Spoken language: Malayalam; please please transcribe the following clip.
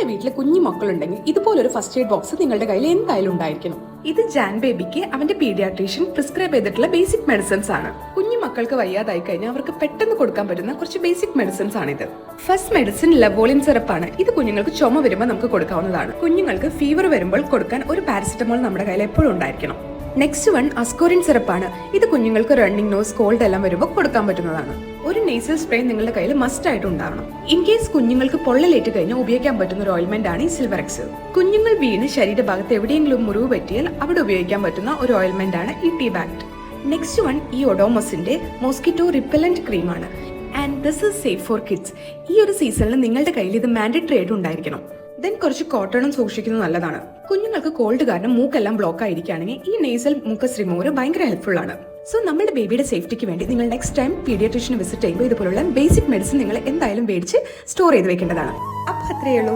നിങ്ങളുടെ വീട്ടിൽ കുഞ്ഞു മക്കളുണ്ടെങ്കിൽ ഇതുപോലൊരു ഫസ്റ്റ് എയ്ഡ് ബോക്സ് നിങ്ങളുടെ കയ്യിൽ എന്തായാലും ഉണ്ടായിരിക്കണം. ഇത് ജാൻ ബേബിക്ക് അവന്റെ പീഡിയാട്രീഷ്യൻ പ്രിസ്ക്രൈബ് ചെയ്തിട്ടുള്ള ബേസിക് മെഡിസിൻസ് ആണ്. കുഞ്ഞു മക്കൾക്ക് വയ്യാതായി കഴിഞ്ഞാൽ അവർക്ക് പെട്ടെന്ന് കൊടുക്കാൻ പറ്റുന്ന കുറച്ച് ബേസിക് മെഡിസിൻസ് ആണിത്. ഫസ്റ്റ് മെഡിസിൻ ലവോളിൻ സിറപ്പ് ആണ്. ഇത് കുഞ്ഞുങ്ങൾക്ക് ചുമ വരുമ്പോൾ നമുക്ക് കൊടുക്കാവുന്നതാണ്. കുഞ്ഞുങ്ങൾക്ക് ഫീവർ വരുമ്പോൾ കൊടുക്കാൻ ഒരു പാരസിറ്റമോൾ നമ്മുടെ കയ്യിൽ എപ്പോഴും ഉണ്ടായിരിക്കണം. നെക്സ്റ്റ് വൺ അസ്കോറിൻ സിറപ്പാണ്. ഇത് കുഞ്ഞുങ്ങൾക്ക് റണ്ണിങ് നോസ് കോൾഡ് എല്ലാം വരുമ്പോൾ കൊടുക്കാൻ പറ്റുന്നതാണ്. ഒരു നേസൽ സ്പ്രേ നിങ്ങളുടെ കയ്യിൽ മസ്റ്റ് ആയിട്ട് ഉണ്ടാവണം. ഇൻ കേസ് കുഞ്ഞുങ്ങൾക്ക് പൊള്ളലേറ്റ് കഴിഞ്ഞാൽ ഉപയോഗിക്കാൻ പറ്റുന്ന ഒരു ഓയിൽമെന്റ് ആണ് ഈ സിൽവറെക്സ്. കുഞ്ഞുങ്ങൾ വീണ് ശരീരഭാഗത്ത് എവിടെയെങ്കിലും മുറിവ് പറ്റിയാൽ അവിടെ ഉപയോഗിക്കാൻ പറ്റുന്ന ഒരു ഓയിൽമെന്റ് ആണ് ഈ ടീ ബാക്ട്. നെക്സ്റ്റ് വൺ ഈ ഒഡോമസിന്റെ മോസ്കിറ്റോ റിപ്പലന്റ് ക്രീമാണ്. And this is safe for kids. ഈ ഒരു സീസണിൽ നിങ്ങളുടെ കയ്യിൽ ഇത് മാൻഡേറ്ററി ആയിട്ട് ഉണ്ടായിരിക്കണം. ദെൻ കുറച്ച് കോട്ടണും സൂക്ഷിക്കുന്നത് നല്ലതാണ്. കുഞ്ഞുങ്ങൾക്ക് കോൾഡ് കാരണം മൂക്കെല്ലാം ബ്ലോക്ക് ആയിരിക്കുകയാണെങ്കിൽ ഈ നേസൽ മൂക്കസ് റിമൂവർ ഭയങ്കര ഹെൽപ്ഫുൾ ആണ്. സോ നമ്മുടെ ബേബിയുടെ സേഫ്റ്റിക്ക് വേണ്ടി നിങ്ങൾ നെക്സ്റ്റ് ടൈം പീഡിയാട്രീഷ്യനെ വിസിറ്റ് ചെയ്യുമ്പോൾ ഇതുപോലുള്ള ബേസിക് മെഡിസിൻ നിങ്ങൾ എന്തായാലും മേടിച്ച് സ്റ്റോർ ചെയ്ത് വെക്കേണ്ടതാണ്. അപ്പോൾ അത്രയേ ഉള്ളൂ.